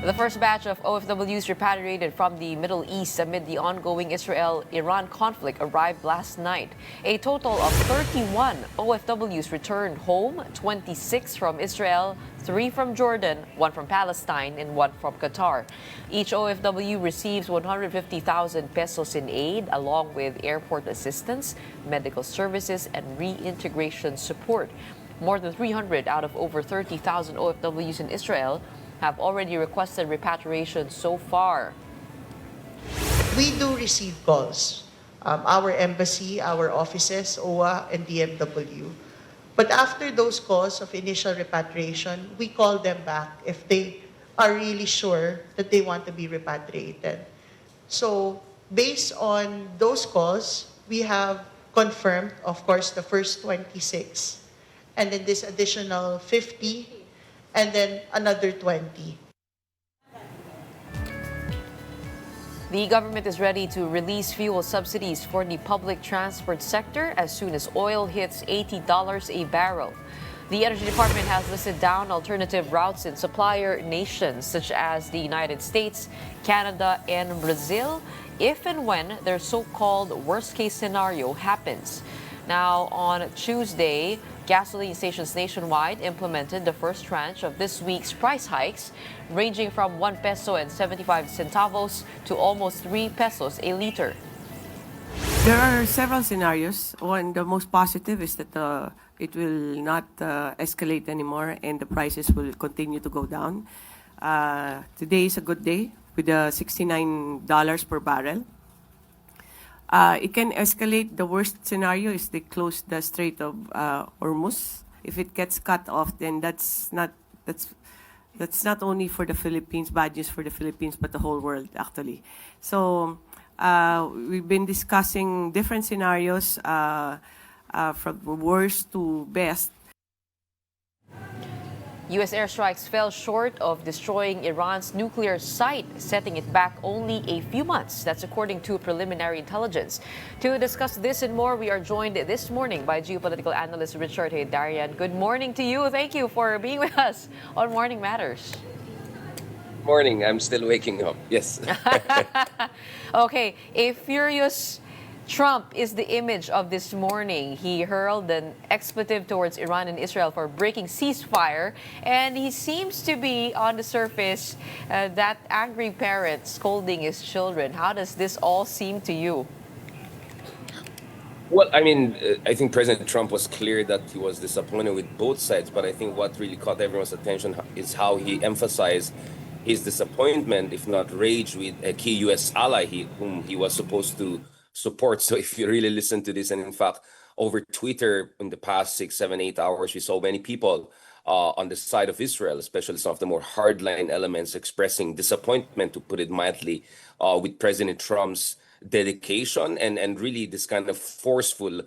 The first batch of OFWs repatriated from the Middle East amid the ongoing Israel-Iran conflict arrived last night. A total of 31 OFWs returned home, 26 from Israel, 3 from Jordan, 1 from Palestine, and 1 from Qatar. Each OFW receives 150,000 pesos in aid, along with airport assistance, medical services, and reintegration support. More than 300 out of over 30,000 OFWs in Israel have already requested repatriation so far. We do receive calls. Our embassy, our offices, OWA, and DMW. But after those calls of initial repatriation, we call them back if they are really sure that they want to be repatriated. So based on those calls, we have confirmed, of course, the first 26, and then this additional 50, and then another 20. The government is ready to release fuel subsidies for the public transport sector as soon as oil hits $80 a barrel. The Energy Department has listed down alternative routes in supplier nations such as the United States, Canada, and Brazil if and when their so-called worst-case scenario happens. Now, on Tuesday, gasoline stations nationwide implemented the first tranche of this week's price hikes, ranging from 1 peso and 75 centavos to almost 3 pesos a liter. There are several scenarios. One, the most positive is that it will not escalate anymore and the prices will continue to go down. Today is a good day with $69 per barrel. It can escalate. The worst scenario is they close the Strait of Hormuz. If it gets cut off, then that's not only for the Philippines, bad news for the Philippines, but the whole world actually. So we've been discussing different scenarios from worst to best. U.S. airstrikes fell short of destroying Iran's nuclear site, setting it back only a few months. That's according to preliminary intelligence. To discuss this and more, we are joined this morning by geopolitical analyst Richard Heydarian. Good morning to you. Thank you for being with us on Morning Matters. Morning. I'm still waking up. Yes. Okay, a furious Trump is the image of this morning. He hurled an expletive towards Iran and Israel for breaking ceasefire, and he seems to be, on the surface, that angry parent scolding his children. How does this all seem to you? Well, I mean, I think President Trump was clear that he was disappointed with both sides, but I think what really caught everyone's attention is how he emphasized his disappointment, if not rage, with a key U.S. ally whom he was supposed to support. So if you really listen to this, and in fact, over Twitter in the past 6, 7, 8 hours, we saw many people on the side of Israel, especially some of the more hardline elements, expressing disappointment, to put it mildly, with President Trump's dedication and really this kind of forceful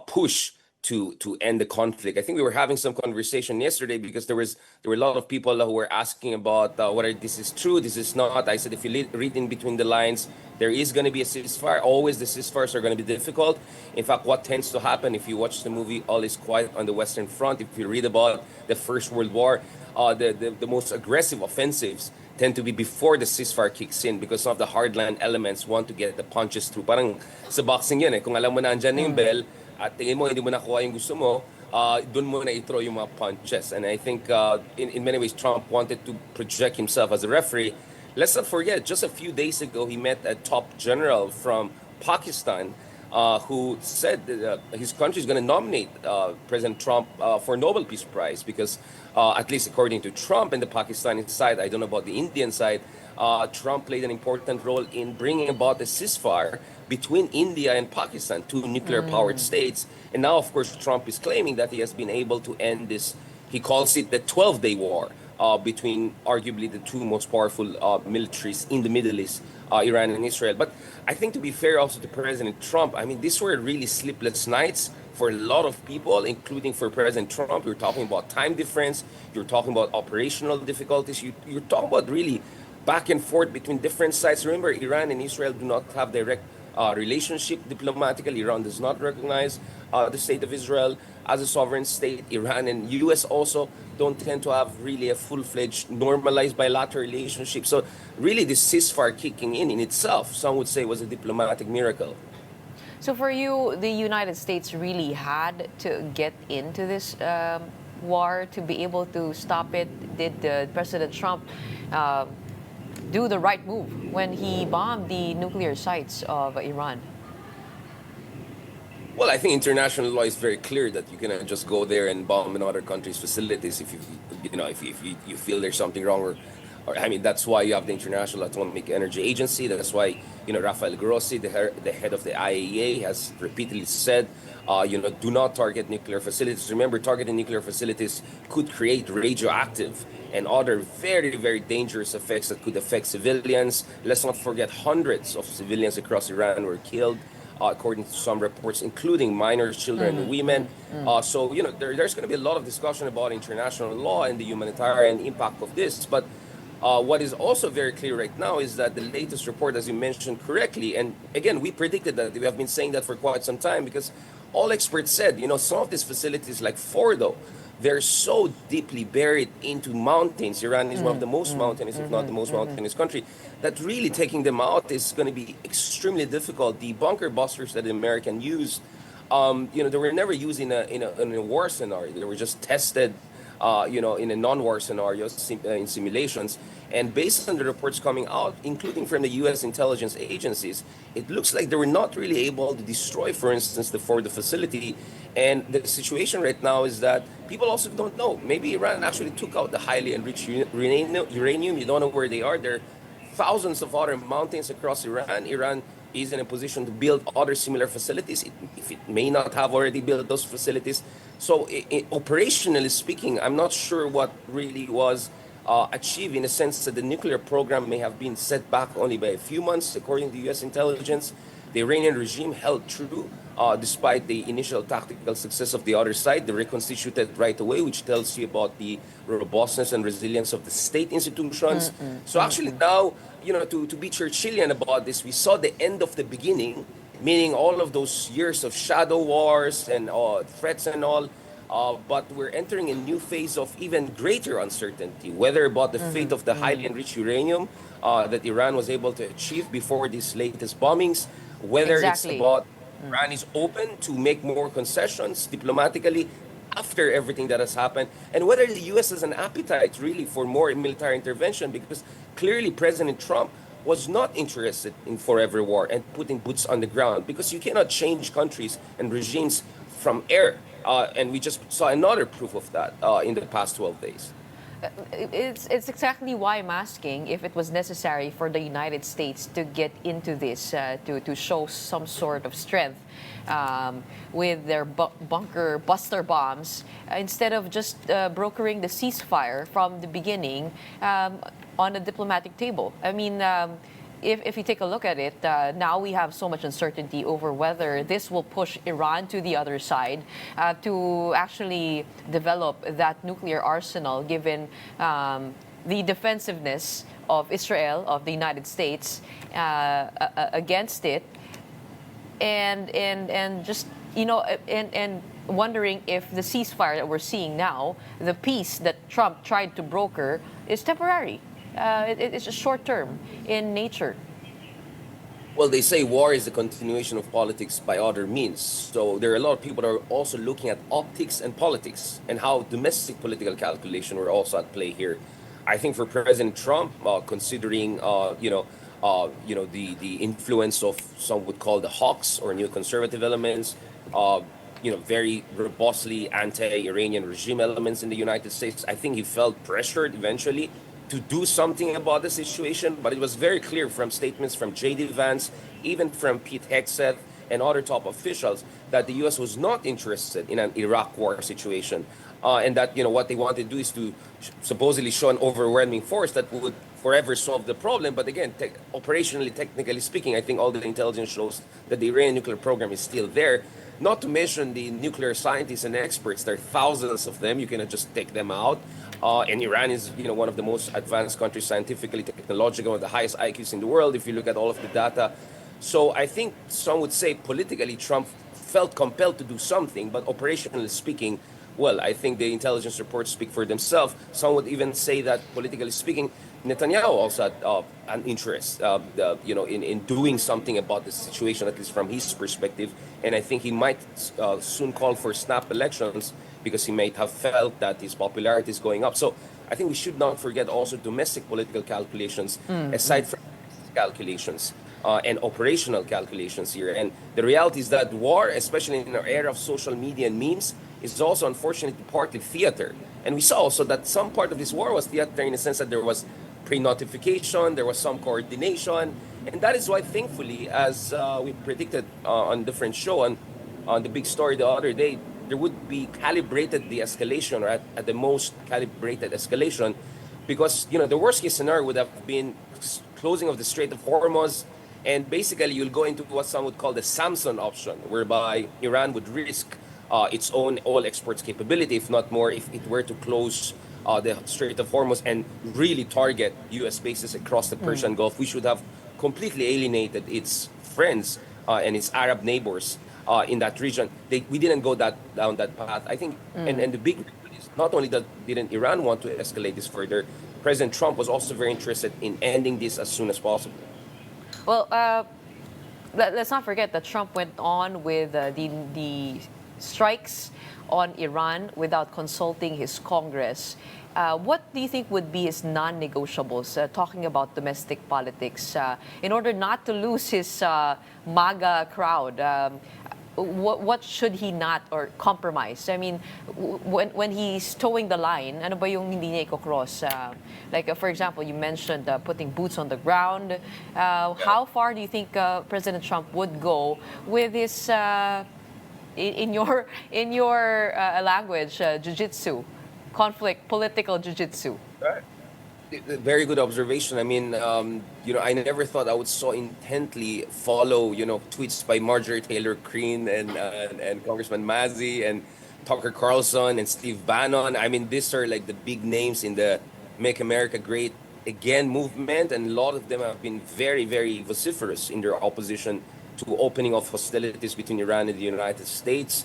push to end the conflict. I think we were having some conversation yesterday because there were a lot of people who were asking about whether this is true, this is not. I said, if you read in between the lines, there is going to be a ceasefire. Always the ceasefires are going to be difficult. In fact, what tends to happen if you watch the movie All Is Quiet on the Western Front, if you read about the First World War, the most aggressive offensives tend to be before the ceasefire kicks in because some of the hardline elements want to get the punches through. Parang sa boxing yan eh. Kung alam mo na andyan na yung bell, at tingin mo hindi mo nakuha yung gusto mo, dun mo na i-throw yung mga punches. And I think in many ways, Trump wanted to project himself as a referee. Let's not forget, just a few days ago, he met a top general from Pakistan who said that his country is going to nominate President Trump for Nobel Peace Prize because, at least according to Trump and the Pakistani side, I don't know about the Indian side, Trump played an important role in bringing about a ceasefire between India and Pakistan, two nuclear-powered states. And now, of course, Trump is claiming that he has been able to end this, he calls it the 12-day war between arguably the two most powerful militaries in the Middle East, Iran and Israel. But I think, to be fair also to President Trump, I mean, these were really sleepless nights for a lot of people, including for President Trump. You're talking about time difference. You're talking about operational difficulties. You're talking about really back and forth between different sides. Remember, Iran and Israel do not have direct relationship diplomatically. Iran does not recognize the state of Israel as a sovereign state. Iran and U.S. also don't tend to have really a full-fledged normalized bilateral relationship. So really this ceasefire kicking in itself, some would say, was a diplomatic miracle. So for you, the United States really had to get into this war to be able to stop it. Did President Trump do the right move when he bombed the nuclear sites of Iran? Well, I think international law is very clear that you cannot just go there and bomb another country's facilities if you feel there's something wrong, or I mean that's why you have the International Atomic Energy Agency. That's why Rafael Grossi, the head of the IAEA, has repeatedly said do not target nuclear facilities. Remember, targeting nuclear facilities could create radioactive and other very, very dangerous effects that could affect civilians. Let's not forget hundreds of civilians across Iran were killed, according to some reports, including minors, children, and women. So, there's going to be a lot of discussion about international law and the humanitarian impact of this. But what is also very clear right now is that the latest report, as you mentioned correctly, and again, we predicted that. We have been saying that for quite some time because all experts said, some of these facilities like Fordo, they're so deeply buried into mountains. Iran is one of the most mountainous, if not the most mountainous country, that really taking them out is going to be extremely difficult. The bunker busters that the Americans use, they were never used in a war scenario. They were just tested, in a non-war scenario, in simulations. And based on the reports coming out, including from the U.S. intelligence agencies, it looks like they were not really able to destroy, for instance, the Fordo facility. And the situation right now is that people also don't know. Maybe Iran actually took out the highly enriched uranium. You don't know where they are. There are thousands of other mountains across Iran. Iran is in a position to build other similar facilities, if it may not have already built those facilities. So operationally speaking, I'm not sure what really was achieved, in a sense that the nuclear program may have been set back only by a few months, according to U.S. intelligence. The Iranian regime held true despite the initial tactical success of the other side. They reconstituted right away, which tells you about the robustness and resilience of the state institutions. So actually now, to be Churchillian about this, we saw the end of the beginning, meaning all of those years of shadow wars and threats and all. But we're entering a new phase of even greater uncertainty, whether about the fate of the highly enriched uranium that Iran was able to achieve before these latest bombings, whether it's about Iran is open to make more concessions diplomatically after everything that has happened, and whether the U.S. has an appetite really for more military intervention, because clearly President Trump was not interested in forever war and putting boots on the ground, because you cannot change countries and regimes from air. And we just saw another proof of that in the past 12 days. It's exactly why I'm asking if it was necessary for the United States to get into this, to show some sort of strength with their bunker buster bombs, instead of just brokering the ceasefire from the beginning on a diplomatic table. I mean, if you take a look at it, now we have so much uncertainty over whether this will push Iran to the other side to actually develop that nuclear arsenal, given the defensiveness of Israel, of the United States, against it, and just and wondering if the ceasefire that we're seeing now, the peace that Trump tried to broker, is temporary. It's just short term in nature. Well, they say war is the continuation of politics by other means. So there are a lot of people that are also looking at optics and politics and how domestic political calculation were also at play here. I think for President Trump, considering the influence of some would call the hawks or neoconservative elements, very robustly anti-Iranian regime elements in the United States, I think he felt pressured eventually to do something about the situation. But it was very clear from statements from J.D. Vance, even from Pete Hegseth and other top officials, that the U.S. was not interested in an Iraq war situation. And that, what they wanted to do is to supposedly show an overwhelming force that would forever solve the problem. But again, operationally, technically speaking, I think all the intelligence shows that the Iranian nuclear program is still there. Not to mention the nuclear scientists and experts. There are thousands of them. You cannot just take them out. And Iran is, one of the most advanced countries scientifically, technologically, one of the highest IQs in the world, if you look at all of the data. So I think some would say politically Trump felt compelled to do something, but operationally speaking, well, I think the intelligence reports speak for themselves. Some would even say that politically speaking, Netanyahu also had an interest, in doing something about the situation, at least from his perspective. And I think he might soon call for snap elections because he might have felt that his popularity is going up. So I think we should not forget also domestic political calculations, aside from calculations and operational calculations here. And the reality is that war, especially in our era of social media and memes, is also unfortunately partly theater. And we saw also that some part of this war was theater in the sense that there was pre-notification, there was some coordination. And that is why, thankfully, as we predicted on different show, on the big story the other day, there would be calibrated de-escalation, or at the most calibrated escalation, because the worst case scenario would have been closing of the Strait of Hormuz, and basically you'll go into what some would call the Samson option, whereby Iran would risk its own oil exports capability, if not more, if it were to close the Strait of Hormuz and really target U.S. bases across the Persian Gulf, which would have completely alienated its friends and its Arab neighbors in that region. We didn't go down that path. I think, and the big is not only that didn't Iran want to escalate this further, President Trump was also very interested in ending this as soon as possible. Well, let's not forget that Trump went on with the strikes on Iran without consulting his Congress. What do you think would be his non-negotiables, talking about domestic politics, in order not to lose his MAGA crowd? What should he not or compromise? I mean, when he's towing the line, ano ba yung hindi niya i-cross? For example, you mentioned putting boots on the ground. How far do you think President Trump would go with his, in your language, jiu-jitsu, political jiu-jitsu? Right. Very good observation. I mean, I never thought I would so intently follow, tweets by Marjorie Taylor Greene and Congressman Massey and Tucker Carlson and Steve Bannon. I mean, these are like the big names in the Make America Great Again movement, and a lot of them have been very, very vociferous in their opposition to opening of hostilities between Iran and the United States.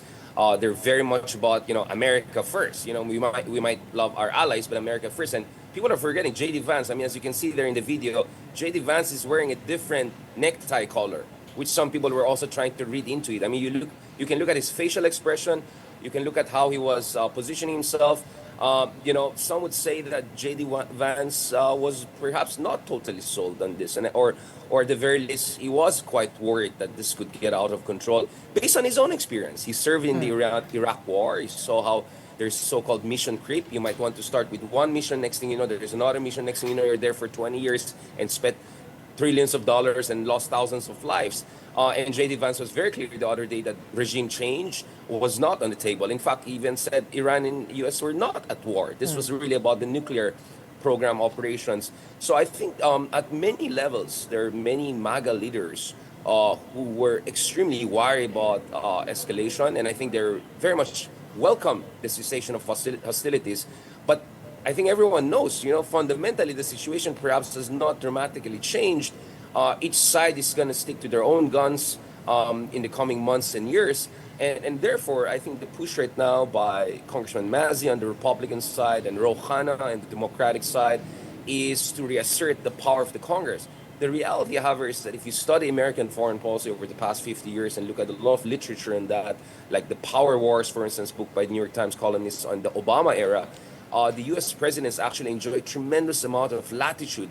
They're very much about, America first. We might love our allies, but America first. And people are forgetting J.D. Vance. I mean, as you can see there in the video, J.D. Vance is wearing a different necktie color, which some people were also trying to read into it. I mean, you can look at his facial expression. You can look at how he was positioning himself. Some would say that J.D. Vance was perhaps not totally sold on this, or at the very least, he was quite worried that this could get out of control based on his own experience. He served in the Iraq War. He saw how there's so-called mission creep. You might want to start with one mission. Next thing you know, there's another mission. Next thing you know, you're there for 20 years and spent trillions of dollars and lost thousands of lives. And J.D. Vance was very clear the other day that regime change was not on the table. In fact, he even said Iran and U.S. were not at war. This was really about the nuclear program operations. So I think at many levels, there are many MAGA leaders who were extremely worried about escalation. And I think they're very much welcome the cessation of hostilities. But I think everyone knows, fundamentally the situation perhaps has not dramatically changed. Each side is going to stick to their own guns in the coming months and years. And therefore, I think the push right now by Congressman Massey on the Republican side and Rouhana on the Democratic side is to reassert the power of the Congress. The reality, however, is that if you study American foreign policy over the past 50 years and look at a lot of literature on that, like the Power Wars, for instance, book by the New York Times columnists on the Obama era, the U.S. presidents actually enjoyed tremendous amount of latitude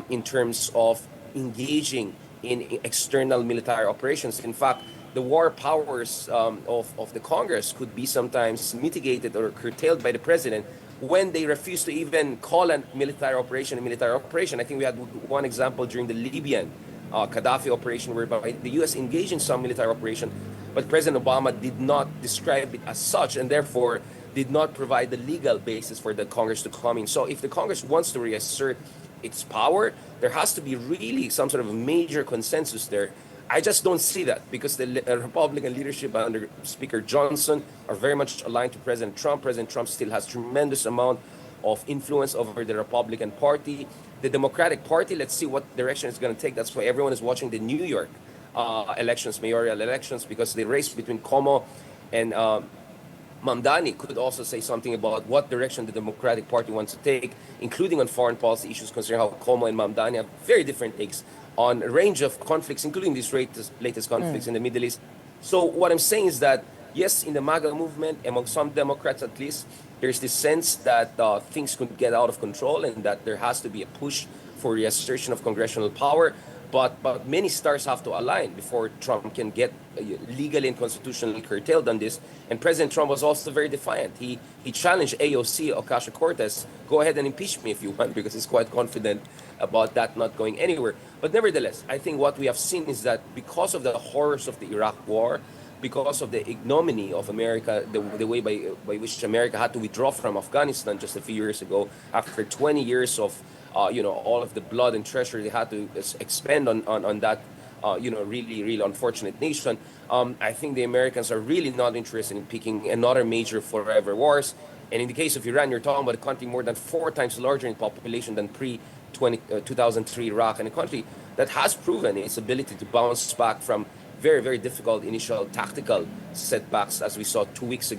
in terms of engaging in external military operations. In fact, the war powers of the Congress could be sometimes mitigated or curtailed by the president when they refuse to even call a military operation a military operation. I think we had one example during the Libyan Gaddafi operation, whereby the U.S. engaged in some military operation, but President Obama did not describe it as such, and therefore did not provide the legal basis for the Congress to come in. So if the Congress wants to reassert its power, there has to be really some sort of a major consensus there. I just don't see that because the Republican leadership under Speaker Johnson are very much aligned to President Trump. President Trump still has tremendous amount of influence over the Republican Party. The Democratic Party, let's see what direction it's going to take. That's why everyone is watching the New York elections, mayoral elections, because the race between Como and Mamdani could also say something about what direction the Democratic Party wants to take, including on foreign policy issues, considering how Como and Mamdani have very different takes on a range of conflicts, including these latest conflicts in the Middle East. So what I'm saying is that, yes, in the MAGA movement, among some Democrats at least, there's this sense that things could get out of control and that there has to be a push for reassertion of congressional power. But many stars have to align before Trump can get legally and constitutionally curtailed on this. And President Trump was also very defiant. He challenged AOC Ocasio-Cortez, go ahead and impeach me if you want, because he's quite confident about that not going anywhere. But nevertheless, I think what we have seen is that because of the horrors of the Iraq War, because of the ignominy of America, the way by which America had to withdraw from Afghanistan just a few years ago, after 20 years of all of the blood and treasure they had to expend on that, really unfortunate nation. I think the Americans are really not interested in picking another major forever wars. And in the case of Iran, you're talking about a country more than 4 times larger in population than pre-2003 Iraq, and a country that has proven its ability to bounce back from very, very difficult initial tactical setbacks, as we saw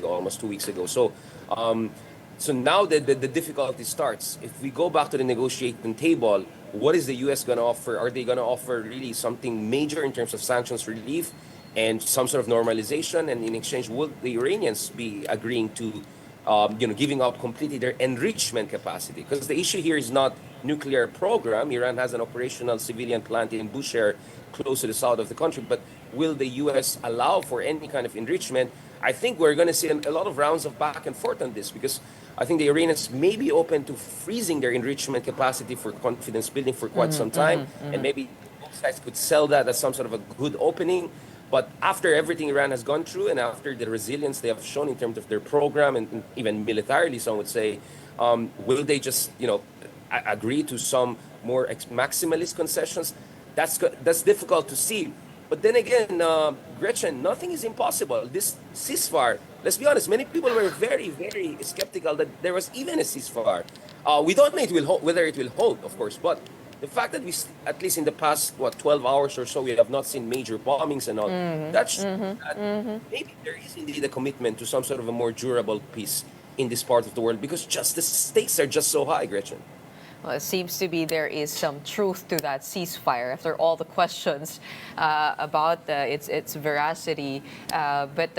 almost 2 weeks ago. So now the difficulty starts. If we go back to the negotiating table, what is the U.S. going to offer? Are they going to offer really something major in terms of sanctions relief and some sort of normalization? And in exchange, will the Iranians be agreeing to, giving up completely their enrichment capacity? Because the issue here is not nuclear program. Iran has an operational civilian plant in Bushehr, close to the south of the country. But will the U.S. allow for any kind of enrichment? I think we're going to see a lot of rounds of back and forth on this, because I think the Iranians may be open to freezing their enrichment capacity for confidence building for quite some time. And maybe both sides could sell that as some sort of a good opening. But after everything Iran has gone through, and after the resilience they have shown in terms of their program and even militarily, some would say, will they just, agree to some more maximalist concessions? That's difficult to see. But then again, Gretchen, nothing is impossible. This ceasefire, let's be honest, many people were very, very skeptical that there was even a ceasefire. We don't know whether it will hold, of course, but the fact that at least in the past, 12 hours or so, we have not seen major bombings and all, that's that maybe there is indeed a commitment to some sort of a more durable peace in this part of the world, because just the stakes are just so high, Gretchen. Well, it seems to be there is some truth to that ceasefire after all the questions about its veracity. But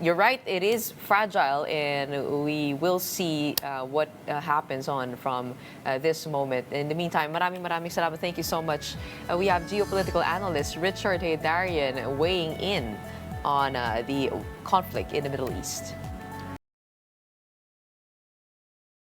you're right, it is fragile, and we will see what happens on from this moment. In the meantime, maraming salamat. Thank you so much. We have geopolitical analyst Richard Heydarian weighing in on the conflict in the Middle East.